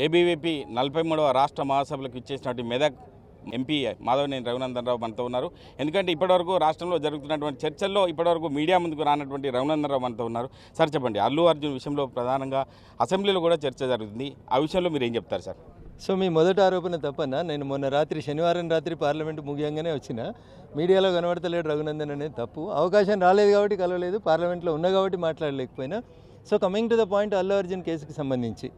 ABVP 43వ రాష్ట్ర మహాసభలకు ఇచ్చేసినటువంటి Medak MP Madhavaneni Raghunandan Rao మనతో ఉన్నారు. ఎందుకంటే ఇప్పటివరకు రాష్ట్రంలో జరుగుతున్నటువంటి చర్చల్లో ఇప్పటివరకు మీడియా ముందుకు రానటువంటి రఘునందన్ రావు మనతో ఉన్నారు. సార్ చెప్పండి, అల్లు అర్జున్ విషయంలో ప్రధానంగా అసెంబ్లీలో కూడా చర్చ జరుగుతుంది. ఆ విషయంలో మీరు ఏం చెప్తారు సార్? సో మీ మొదటి ఆరోపణ తప్పన్నా. నేను మొన్న రాత్రి శనివారం రాత్రి పార్లమెంటు ముగియంగానే వచ్చిన మీడియాలో కనబడతలేడు రఘునందన్ అనేది తప్పు. అవకాశం రాలేదు కాబట్టి కలవలేదు, పార్లమెంట్లో ఉన్న కాబట్టి మాట్లాడలేకపోయినా. So coming to the point, Allu Arjun కేసుకి సంబంధించి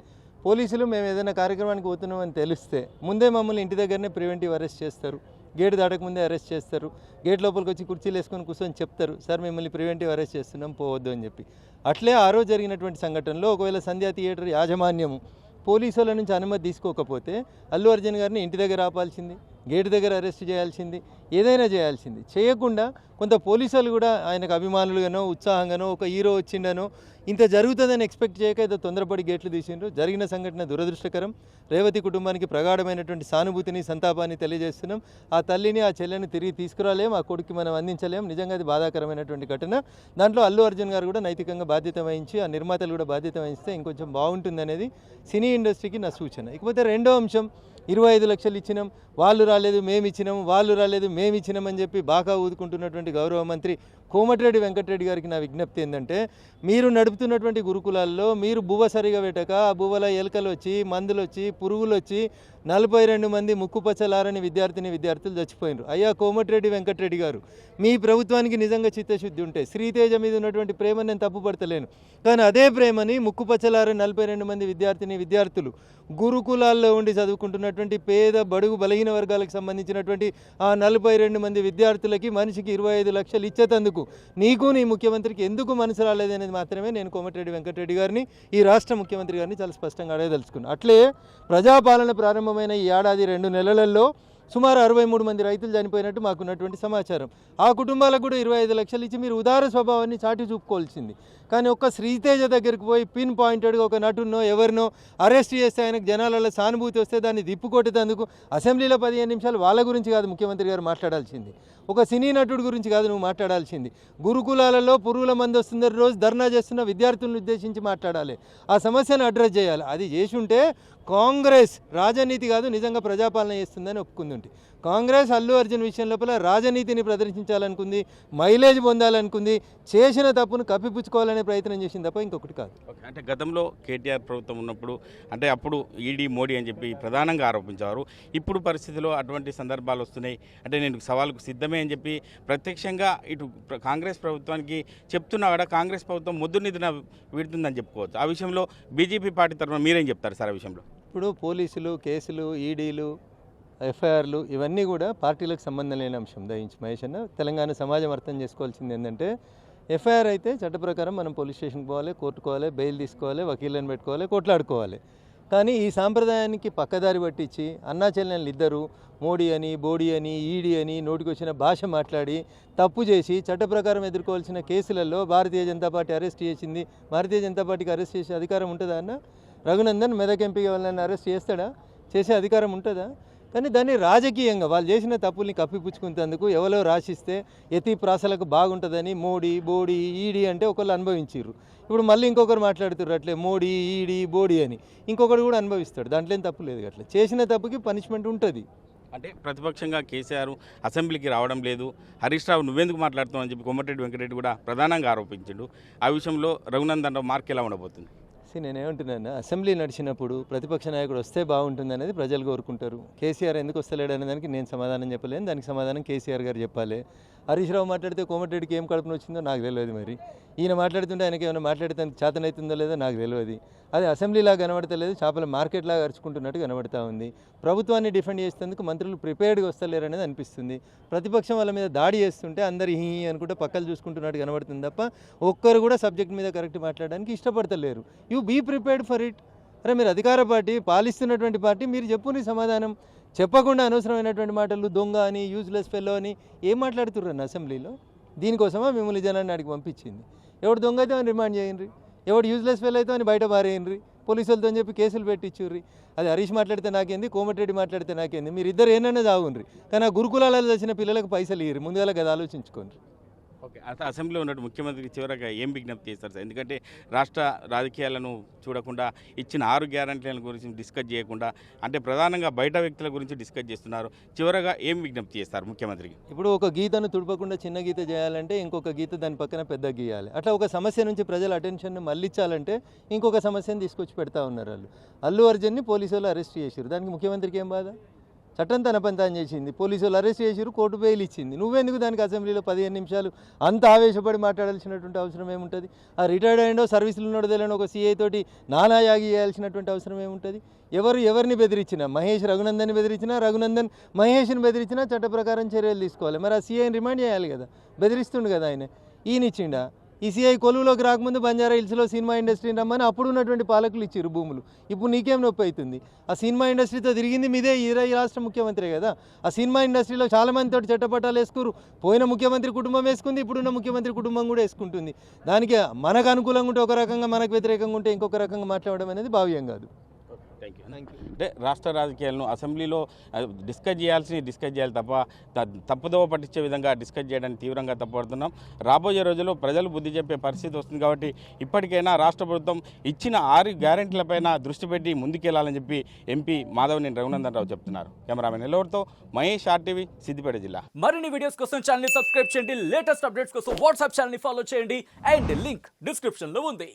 పోలీసులు మేము ఏదైనా కార్యక్రమానికి పోతున్నామని తెలిస్తే ముందే మమ్మల్ని ఇంటి దగ్గరనే ప్రివెంటివ్ అరెస్ట్ చేస్తారు. గేట్ దాటకముందే అరెస్ట్ చేస్తారు. గేట్ లోపలికి వచ్చి కుర్చీలు వేసుకొని కూర్చొని చెప్తారు, సార్ మిమ్మల్ని ప్రివెంటివ్ అరెస్ట్ చేస్తున్నాం పోవద్దు అని చెప్పి. అట్లే ఆ రోజు జరిగినటువంటి సంఘటనలో ఒకవేళ సంధ్యా థియేటర్ యాజమాన్యము పోలీసుల నుంచి అనుమతి తీసుకోకపోతే అల్లు అర్జున్ గారిని ఇంటి దగ్గర ఆపాల్సింది, గేట్ దగ్గర అరెస్ట్ చేయాల్సింది, ఏదైనా చేయాల్సింది. చేయకుండా కొంత పోలీసులు కూడా ఆయనకు అభిమానులుగానో ఉత్సాహంగానో ఒక హీరో వచ్చిండనో ఇంత జరుగుతుందని ఎక్స్పెక్ట్ చేయక ఏదో తొందరపడి గేట్లు తీసిండ్రు. జరిగిన సంఘటన దురదృష్టకరం. రేవతి కుటుంబానికి ప్రగాఢమైనటువంటి సానుభూతిని సంతాపాన్ని తెలియజేస్తున్నాం. ఆ తల్లిని ఆ చెల్లెని తిరిగి తీసుకురాలేం, ఆ కొడుకు మనం అందించలేం. నిజంగా అది బాధాకరమైనటువంటి ఘటన. దాంట్లో అల్లు అర్జున్ గారు కూడా నైతికంగా బాధ్యత వహించి ఆ నిర్మాతలు కూడా బాధ్యత వహిస్తే ఇంకొంచెం బాగుంటుంది అనేది సినీ ఇండస్ట్రీకి నా సూచన. ఇకపోతే రెండో అంశం, 25 లక్షలు ఇచ్చినాం, వాళ్ళు రాలేదు మేము ఇచ్చినాం, వాళ్ళు రాలేదు మేము ఇచ్చినాం అని చెప్పి బాగా ఊదుకుంటున్నటువంటి గౌరవ మంత్రి కోమటిరెడ్డి వెంకటరెడ్డి గారికి నా విజ్ఞప్తి ఏంటంటే, మీరు నడుపుతున్నటువంటి గురుకులాల్లో మీరు బువ్వ సరిగా పెట్టక ఆ బువ్వల ఎలుకలు వచ్చి మందులు వచ్చి పురుగులు వచ్చి 42 మంది ముక్కుపచ్చలారని విద్యార్థులు చచ్చిపోయినారు. అయ్యా కోమటిరెడ్డి వెంకటరెడ్డి గారు, మీ ప్రభుత్వానికి నిజంగా చిత్తశుద్ధి ఉంటే శ్రీతేజ మీద ఉన్నటువంటి ప్రేమను నేను తప్పుపడతలేను, కానీ అదే ప్రేమని ముక్కుపచ్చలారని 42 మంది విద్యార్థులు గురుకులాల్లో ఉండి చదువుకుంటున్నటువంటి పేద బడుగు బలహీన వర్గాలకు సంబంధించినటువంటి ఆ 42 మంది విద్యార్థులకి మనిషికి 25 లక్షలు ఇచ్చేతందుకు నీకు నీ ముఖ్యమంత్రికి ఎందుకు మనసు రాలేదనేది మాత్రమే నేను కోమటిరెడ్డి వెంకటరెడ్డి గారిని, ఈ రాష్ట్ర ముఖ్యమంత్రి గారిని చాలా స్పష్టంగా అడగదలుచుకున్నాను. అట్లే ప్రజాపాలన ప్రారంభమైన ఈ ఏడాది 2 నెలలలో సుమారు 63 మంది రైతులు చనిపోయినట్టు మాకున్నటువంటి సమాచారం. ఆ కుటుంబాలకు కూడా 25 లక్షలు ఇచ్చి మీరు ఉదార స్వభావాన్ని చాటి చూపుకోవాల్సింది. కానీ ఒక్క శ్రీతేజ దగ్గరికి పోయి పిన్ పాయింటెడ్గా ఒక నటున్నో ఎవరినో అరెస్ట్ చేస్తే ఆయనకు జనాలలో సానుభూతి వస్తే దాన్ని దిప్పుకొట్టేందుకు అసెంబ్లీలో 15 నిమిషాలు వాళ్ళ గురించి కాదు ముఖ్యమంత్రి గారు మాట్లాడాల్సింది, ఒక సినీ నటుడి గురించి కాదు నువ్వు మాట్లాడాల్సింది. గురుకులాలలో పురుగుల మంది వస్తుందని రోజు ధర్నా చేస్తున్న విద్యార్థులను ఉద్దేశించి మాట్లాడాలి, ఆ సమస్యను అడ్రస్ చేయాలి. అది చేసి ఉంటే కాంగ్రెస్ రాజనీతి కాదు నిజంగా ప్రజాపాలన చేస్తుందని ఒప్పుకుంది. కాంగ్రెస్ అల్లు అర్జున్ విషయం లోపల రాజనీతిని ప్రదర్శించాలనుకుంది, మైలేజ్ పొందాలనుకుంది, చేసిన తప్పును కప్పిపుచ్చుకోవాలనే ప్రయత్నం చేసింది తప్ప ఇంకొకటి కాదు. అంటే గతంలో కేటీఆర్ ప్రభుత్వం ఉన్నప్పుడు అంటే అప్పుడు ఈడీ మోడీ అని చెప్పి ప్రధానంగా ఆరోపించారు. ఇప్పుడు పరిస్థితిలో అటువంటి సందర్భాలు వస్తున్నాయి. అంటే నేను సవాలుకు సిద్ధమే అని చెప్పి ప్రత్యక్షంగా ఇటు కాంగ్రెస్ ప్రభుత్వానికి చెప్తున్నా కూడా కాంగ్రెస్ ప్రభుత్వం మొద్దు నిధిన వీడుతుందని చెప్పుకోవచ్చు. ఆ విషయంలో బీజేపీ పార్టీ తరఫున మీరేం చెప్తారు సార్ ఆ విషయంలో? ఇప్పుడు పోలీసులు కేసులు ఈడీలు ఎఫ్ఐఆర్లు ఇవన్నీ కూడా పార్టీలకు సంబంధం లేని అంశం. దయించి మహేష్ అన్న, తెలంగాణ సమాజం అర్థం చేసుకోవాల్సింది ఏంటంటే, ఎఫ్ఐఆర్ అయితే చట్ట ప్రకారం మనం పోలీస్ స్టేషన్కి పోవాలి, కోర్టుకోవాలి, బెయిల్ తీసుకోవాలి, వకీళ్ళని పెట్టుకోవాలి, కొట్లాడుకోవాలి. కానీ ఈ సాంప్రదాయానికి పక్కదారి పట్టించి అన్నా చెల్లెళ్ళు ఇద్దరు మోడీ అని బోడీ అని ఈడీ అని నోటికి వచ్చిన భాష మాట్లాడి తప్పు చేసి చట్ట ప్రకారం ఎదుర్కోవాల్సిన కేసులలో భారతీయ జనతా పార్టీ అరెస్ట్ చేసింది. భారతీయ జనతా పార్టీకి అరెస్ట్ చేసే అధికారం ఉంటుందా అన్న? రఘునందన్ మెదక్ ఎంపీగా వాళ్ళని అరెస్ట్ చేస్తాడా? చేసే అధికారం ఉంటుందా? కానీ దాన్ని రాజకీయంగా వాళ్ళు చేసిన తప్పుల్ని కప్పిపుచ్చుకునేందుకు ఎవరో రాసిస్తే యతి ప్రాసలకు బాగుంటుందని మోడీ బోడీ ఈడీ అంటే ఒకళ్ళు అనుభవించారు. ఇప్పుడు మళ్ళీ ఇంకొకరు మాట్లాడుతారు అట్లే మోడీ ఈడీ బోడీ అని, ఇంకొకరు కూడా అనుభవిస్తాడు. దాంట్లో ఏం తప్పు లేదు. అట్లా చేసిన తప్పుకి పనిష్మెంట్ ఉంటుంది. అంటే ప్రతిపక్షంగా కేసీఆర్ అసెంబ్లీకి రావడం లేదు, హరీష్ రావు నువ్వెందుకు మాట్లాడుతున్నావు అని చెప్పి కోమటిరెడ్డి వెంకటరెడ్డి కూడా ప్రధానంగా ఆరోపించాడు. ఆ విషయంలో రఘునందన్ రావు మార్క్ ఎలా ఉండబోతుంది? నేనేమంటున్నాను, అసెంబ్లీ నడిచినప్పుడు ప్రతిపక్ష నాయకుడు వస్తే బాగుంటుంది అనేది ప్రజలు కోరుకుంటారు. కేసీఆర్ ఎందుకు వస్తలేడు అనే దానికి నేను సమాధానం చెప్పలేను, దానికి సమాధానం కేసీఆర్ గారు చెప్పాలి. హరీష్ రావు మాట్లాడితే కోమటిరెడ్డికి ఏం కడుపున వచ్చిందో నాకు తెలియదు. మరి ఈయన మాట్లాడుతుంటే ఆయనకి ఏమైనా మాట్లాడితే చేతనవుతుందో లేదో నాకు తెలియదు. అది అసెంబ్లీలాగా కనబడతలేదు, చేపల మార్కెట్లాగా అరుచుకుంటున్నట్టు కనబడతా ఉంది. ప్రభుత్వాన్ని డిఫెండ్ చేసేందుకు మంత్రులు ప్రిపేర్డ్గా వస్తలేరు అనేది అనిపిస్తుంది. ప్రతిపక్షం వాళ్ళ మీద దాడి చేస్తుంటే అందరు హీ అనుకుంటే పక్కలు చూసుకుంటున్నట్టు కనబడుతుంది తప్ప ఒక్కరు కూడా సబ్జెక్ట్ మీద కరెక్ట్ మాట్లాడడానికి ఇష్టపడతలేరు. You be prepared for it. అరే మీరు అధికార పార్టీ, పాలిస్తున్నటువంటి పార్టీ, మీరు చెప్పుని సమాధానం చెప్పకుండా అనవసరమైనటువంటి మాటలు దొంగ అని యూజ్లెస్ ఫెల్లో అని ఏం మాట్లాడుతుర్రన్న అసెంబ్లీలో? దీనికోసమా మిమ్మల్ని జనాన్ని అడిగి పంపించింది. ఎవడు దొంగ అయితే అని రిమాండ్ చేయండి, ఎవడు యూజ్లెస్ ఫెల్ అయితే అని బయట పారేయండి, పోలీసులతో చెప్పి కేసులు పెట్టించుర్రి. అది హరీష్ మాట్లాడితే నాకేంది, కోమటిరెడ్డి మాట్లాడితే నాకేంది, మీరు ఇద్దరు ఏమైనా చావుండ్రి, కానీ ఆ గురుకులాలలో వచ్చిన పిల్లలకు పైసలు ఇయ్యరు. ముందుగా కదా ఆలోచించుకోండి. ఓకే, అసెంబ్లీలో ఉన్నట్టు ముఖ్యమంత్రికి చివరగా ఏం విజ్ఞప్తి చేస్తారు సార్? ఎందుకంటే రాష్ట్ర రాజకీయాలను చూడకుండా ఇచ్చిన 6 గ్యారంటీల గురించి డిస్కస్ చేయకుండా అంటే ప్రధానంగా బయట వ్యక్తుల గురించి డిస్కస్ చేస్తున్నారు. చివరగా ఏం విజ్ఞప్తి చేస్తారు ముఖ్యమంత్రికి? ఇప్పుడు ఒక గీతను తుడపకుండా చిన్న గీత చేయాలంటే ఇంకొక గీత దాని పక్కన పెద్ద గీయాలి. అట్లా ఒక సమస్య నుంచి ప్రజల అటెన్షన్ని మళ్ళించాలంటే ఇంకొక సమస్యను తీసుకొచ్చి పెడతా ఉన్నారు వాళ్ళు. అల్లు అర్జున్ని పోలీసు వాళ్ళు అరెస్ట్ చేశారు. దానికి ముఖ్యమంత్రికి ఏం బాధ? చట్టం తన పని తాను చేసింది. పోలీసు వాళ్ళు అరెస్ట్ చేసారు, కోర్టు బెయిల్ ఇచ్చింది. నువ్వెందుకు దానికి అసెంబ్లీలో 15 నిమిషాలు అంత ఆవేశపడి మాట్లాడాల్సినటువంటి అవసరం ఏముంటుంది? ఆ రిటైర్డ్ అయ్యిండో సర్వీసులు ఉన్నోడు తెలియని ఒక సీఐ తోటి నానాయాగి చేయాల్సినటువంటి అవసరం ఏముంటుంది? ఎవరిని బెదిరించినా, మహేష్ రఘునందన్ని బెదిరించినా, రఘునందన్ మహేష్ని బెదిరించినా చట్ట ప్రకారం చర్యలు తీసుకోవాలి. మరి ఆ సీఐని రిమాండ్ చేయాలి కదా, బెదిరిస్తుండు కదా ఆయన. ఈయనిచ్చిండా? ఈ సీఐ కొలువులోకి రాకముందు బంజారా హిల్స్లో సినిమా ఇండస్ట్రీని రమ్మని అప్పుడు ఉన్నటువంటి పాలకులు ఇచ్చారు భూములు. ఇప్పుడు నీకేం నొప్పి అవుతుంది? ఆ సినిమా ఇండస్ట్రీతో తిరిగింది మీదే ఈ రాష్ట్ర ముఖ్యమంత్రి కదా. ఆ సినిమా ఇండస్ట్రీలో చాలామందితో చట్టపట్టాలు వేసుకురు. పోయిన ముఖ్యమంత్రి కుటుంబం వేసుకుంది, ఇప్పుడున్న ముఖ్యమంత్రి కుటుంబం కూడా వేసుకుంటుంది. దానికి మనకు అనుకూలంగా ఉంటే ఒక రకంగా, మనకు వ్యతిరేకంగా ఉంటే ఇంకొక రకంగా మాట్లాడడం అనేది భావ్యం కాదు. Thank you. అంటే రాష్ట్ర రాజకీయాలను అసెంబ్లీలో డిస్కస్ చేయాలి తప్ప తప్పుదోవ పట్టించే విధంగా డిస్కస్ చేయడానికి తీవ్రంగా తప్పుపడుతున్నాం. రాబోయే రోజుల్లో ప్రజలు బుద్ధి చెప్పే పరిస్థితి వస్తుంది కాబట్టి ఇప్పటికైనా రాష్ట్ర ప్రభుత్వం ఇచ్చిన 6 గ్యారెంటీలపైన దృష్టి పెట్టి ముందుకెళ్లాలని చెప్పి ఎంపీ మాధవనేని రఘునందన్ రావు చెప్తున్నారు. కెమెరామెన్ ఎల్లవరితో మహేష్, ఆర్టీవీ, సిద్దిపేట జిల్లా. మరిన్ని వీడియోస్ కోసం ఛానల్ ని సబ్స్క్రైబ్ చేయండి. లేటెస్ట్ అప్డేట్స్ కోసం వాట్సాప్ ఛానల్ ని ఫాలో చేయండి. అండ్ లింక్ డిస్క్రిప్షన్ లో ఉంది.